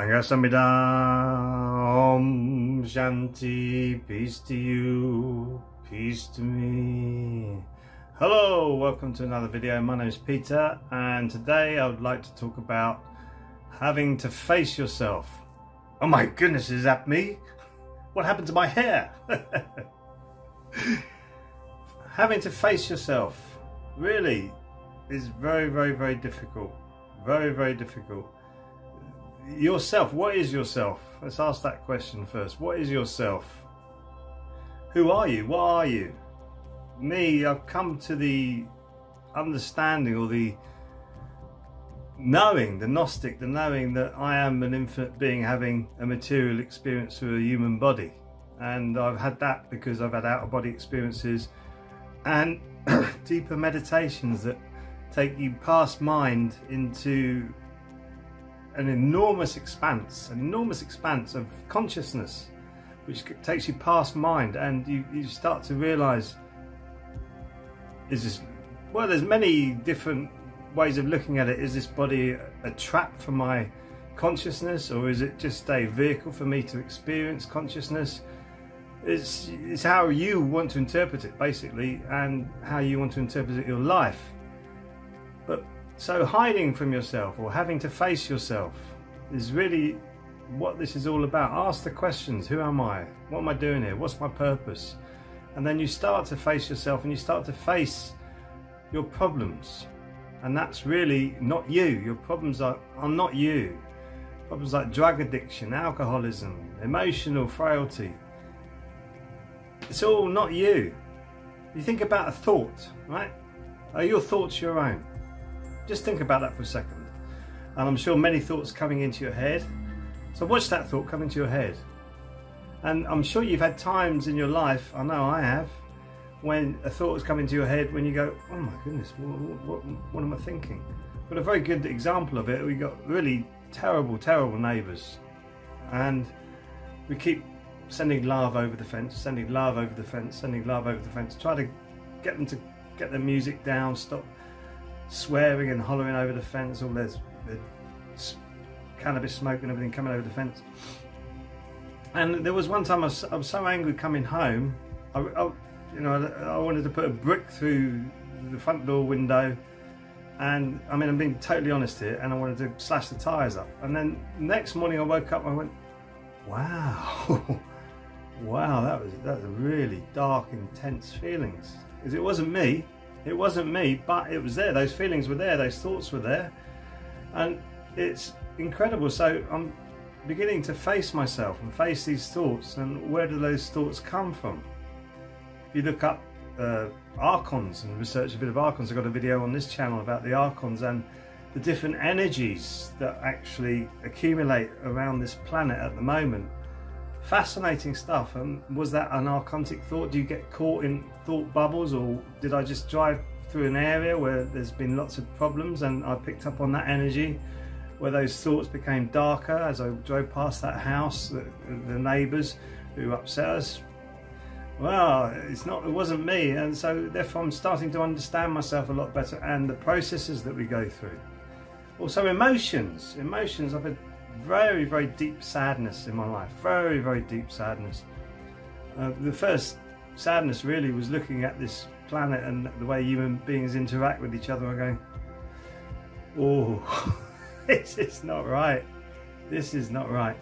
Anyasamida, Om Shanti, peace to you, peace to me. Hello, welcome to another video. My name is Peter, and today I would like to talk about having to face yourself. Oh my goodness, is that me? What happened to my hair? Having to face yourself really is very difficult. Very difficult. Yourself, what is yourself? Let's ask that question first. What is yourself? Who are you? What are you? Me, I've come to the understanding, or the knowing, the Gnostic, the knowing that I am an infinite being having a material experience through a human body. And I've had that because I've had out-of-body experiences and deeper meditations that take you past mind into an enormous expanse of consciousness, which takes you past mind, and you start to realize, is this, well, there's many different ways of looking at it. Is this body a trap for my consciousness, or is it just a vehicle for me to experience consciousness? It's how you want to interpret it, basically, and how you want to interpret your life. But so hiding from yourself, or having to face yourself, is really what this is all about. Ask the questions. Who am I? What am I doing here? What's my purpose? And then you start to face yourself, and you start to face your problems. And that's really not you. Your problems are not you. Problems like drug addiction, alcoholism, emotional frailty. It's all not you. You think about a thought, right? Are your thoughts your own? Just think about that for a second. And I'm sure many thoughts coming into your head. So watch that thought come into your head. And I'm sure you've had times in your life, I know I have, when a thought has come into your head when you go, oh my goodness, what am I thinking? But a very good example of it, we got really terrible neighbours. And we keep sending love over the fence, sending love over the fence, sending love over the fence, try to get them to get the music down, stop swearing and hollering over the fence, all there's cannabis smoke and everything coming over the fence. And there was one time I was so angry coming home, I wanted to put a brick through the front door window, and I mean, I'm being totally honest here, and I wanted to slash the tyres up. And then next morning I woke up and I went, wow, wow, that was a really dark, intense feelings. Because it wasn't me, but it was there. Those feelings were there, those thoughts were there, and it's incredible. So I'm beginning to face myself and face these thoughts, and where do those thoughts come from? If you look up archons and research a bit of archons, I've got a video on this channel about the archons and the different energies that actually accumulate around this planet at the moment. Fascinating stuff. And was that an archontic thought? Do you get caught in thought bubbles, or did I just drive through an area where there's been lots of problems and I picked up on that energy, where those thoughts became darker as I drove past that house, the neighbours who upset us? Well, it wasn't me, and so therefore I'm starting to understand myself a lot better and the processes that we go through. Also emotions. I've had very deep sadness in my life, very deep sadness. The first sadness really was looking at this planet and the way human beings interact with each other and going, oh, this is not right, this is not right.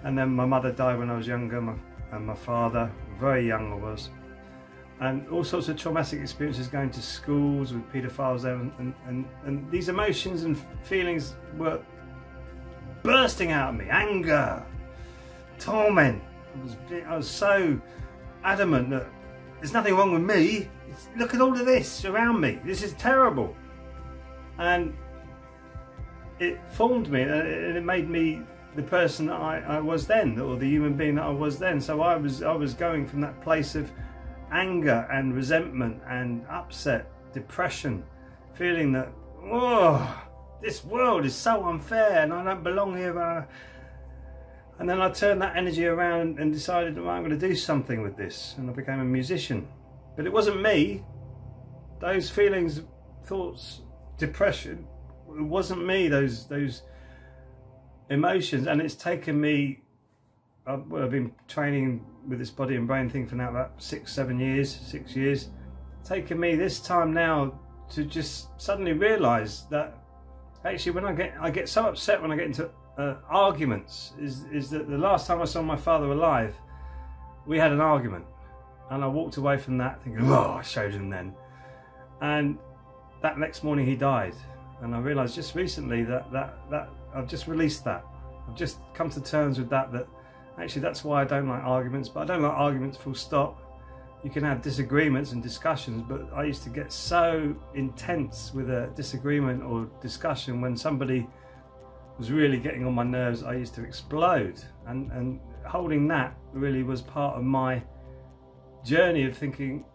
And then my mother died when I was younger, and my father, very young I was, and all sorts of traumatic experiences going to schools with paedophiles there, and these emotions and feelings were bursting out of me. Anger, torment. I was so adamant that there's nothing wrong with me. Look at all of this around me. This is terrible. And it formed me, and it made me the person that I was then, or the human being that I was then. So I was going from that place of anger and resentment and upset, depression, feeling that, oh, this world is so unfair and I don't belong here. And then I turned that energy around and decided, well, I'm going to do something with this, and I became a musician. But it wasn't me. Those feelings, thoughts, depression, it wasn't me. Those emotions, and it's taken me, well, I've been training with this body and brain thing for now about 6 years. It's taken me this time now to just suddenly realise that actually when I get so upset when I get into arguments is that the last time I saw my father alive, we had an argument, and I walked away from that thinking, oh, I showed him then. And that next morning he died, and I realised just recently that I've just released that. I've just come to terms with that actually that's why I don't like arguments. But I don't like arguments full stop. You can have disagreements and discussions, but I used to get so intense with a disagreement or discussion when somebody was really getting on my nerves. I used to explode, and holding that really was part of my journey of thinking,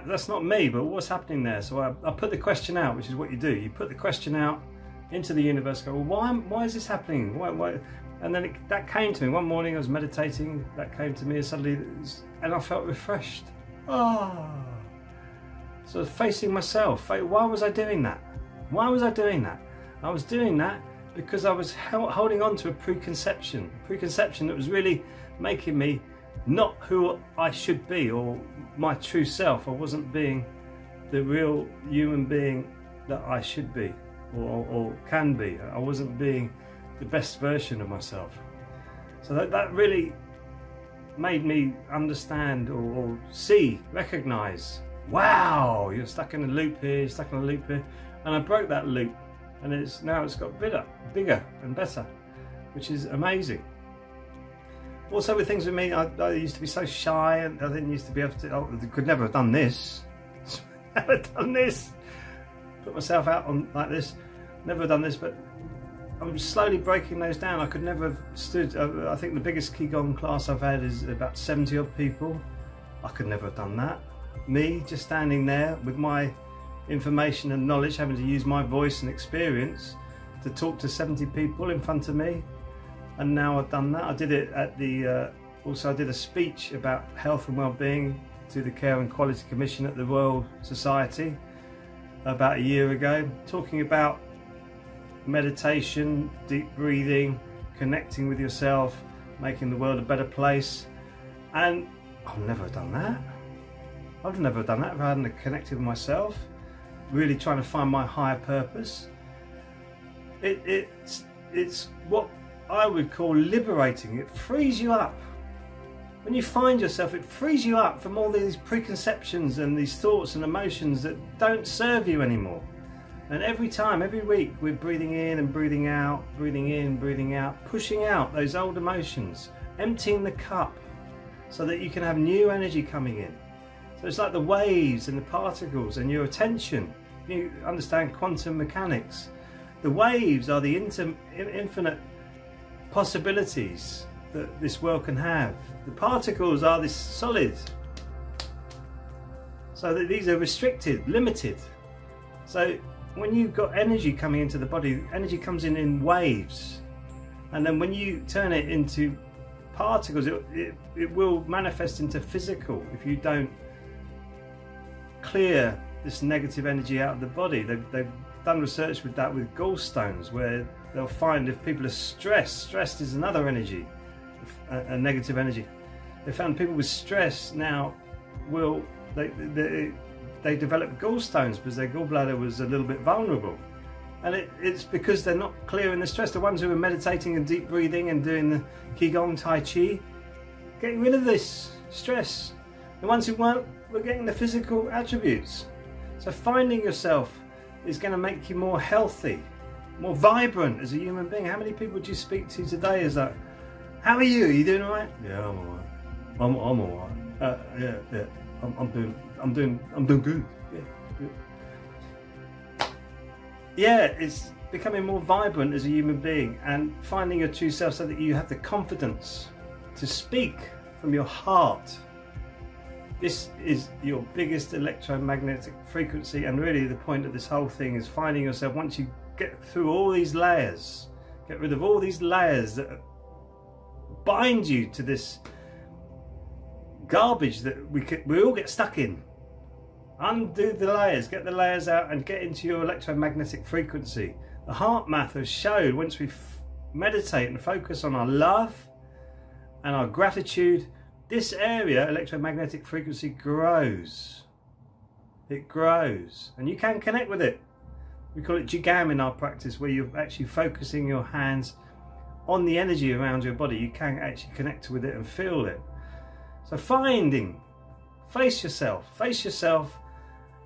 that's not me, but what's happening there? So I put the question out, which is what you do. You put the question out into the universe, go, well, why is this happening? Why? And then that came to me. One morning I was meditating, that came to me, and suddenly, and I felt refreshed. So facing myself, why was I doing that? Why was I doing that? I was doing that because I was holding on to a preconception that was really making me not who I should be, or my true self. I wasn't being the real human being that I should be or can be. I wasn't being the best version of myself. So that really made me understand or see, recognize, wow, you're stuck in a loop here, and I broke that loop, and now it's got bigger and better, which is amazing. Also with things with me, I used to be so shy, and I didn't used to be able to, I could never have done this. Never done this. Put myself out on like this. Never done this, but I'm slowly breaking those down. I could never have stood, I think the biggest Qigong class I've had is about 70 odd people. I could never have done that. Me just standing there with my information and knowledge, having to use my voice and experience to talk to 70 people in front of me. And now I've done that. I did it at the, also I did a speech about health and well-being to the Care and Quality Commission at the Royal Society about a year ago, talking about meditation, deep breathing, connecting with yourself, making the world a better place. And I've never done that. I've never done that if I hadn't connected with myself, really trying to find my higher purpose. It's what I would call liberating. It frees you up. When you find yourself, it frees you up from all these preconceptions and these thoughts and emotions that don't serve you anymore. And every time, every week, we're breathing in and breathing out, breathing in, breathing out, pushing out those old emotions, emptying the cup so that you can have new energy coming in. So it's like the waves and the particles and your attention. You understand quantum mechanics. The waves are the infinite possibilities that this world can have. The particles are this solid. So that these are restricted, limited. So when you've got energy coming into the body, energy comes in waves. And then when you turn it into particles, it will manifest into physical if you don't clear this negative energy out of the body. They've done research with that with gallstones, where they'll find if people are stressed is another energy, a negative energy. They found people with stress now they develop gallstones because their gallbladder was a little bit vulnerable. And it's because they're not clearing the stress. The ones who are meditating and deep breathing and doing the Qigong, Tai Chi, getting rid of this stress. The ones who weren't were getting the physical attributes. So finding yourself is going to make you more healthy, more vibrant as a human being. How many people do you speak to today is like, how are you? Are you doing all right? Yeah, I'm all right. I'm all right. Yeah. I'm doing good. Yeah, it's becoming more vibrant as a human being and finding your true self so that you have the confidence to speak from your heart. This is your biggest electromagnetic frequency, and really the point of this whole thing is finding yourself. Once you get through all these layers, get rid of all these layers that bind you to this garbage that we all get stuck in. Undo the layers, get the layers out and get into your electromagnetic frequency. The heart math has showed once we meditate and focus on our love and our gratitude, this area, electromagnetic frequency, grows. It grows, and you can connect with it. We call it Jigam in our practice, where you're actually focusing your hands on the energy around your body. You can actually connect with it and feel it. So face yourself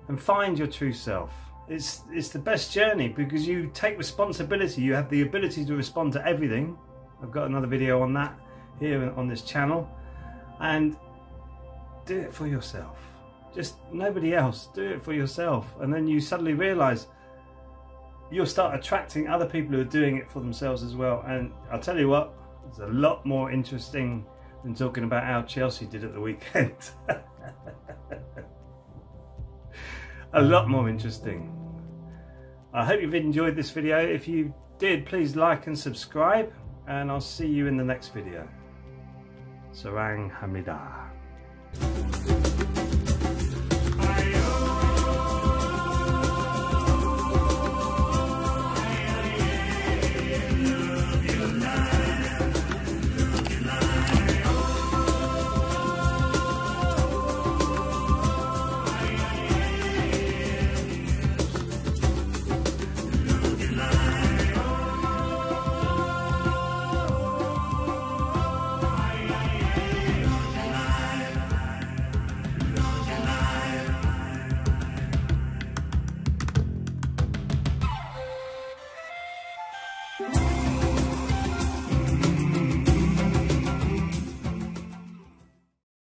and find your true self. It's the best journey, because you take responsibility. You have the ability to respond to everything. I've got another video on that here on this channel. And do it for yourself. Just nobody else. Do it for yourself. And then you suddenly realize you'll start attracting other people who are doing it for themselves as well. And I'll tell you what, it's a lot more interesting than talking about how Chelsea did at the weekend. A lot more interesting. I hope you've enjoyed this video. If you did, please like and subscribe, and I'll see you in the next video. Sarang Hamida.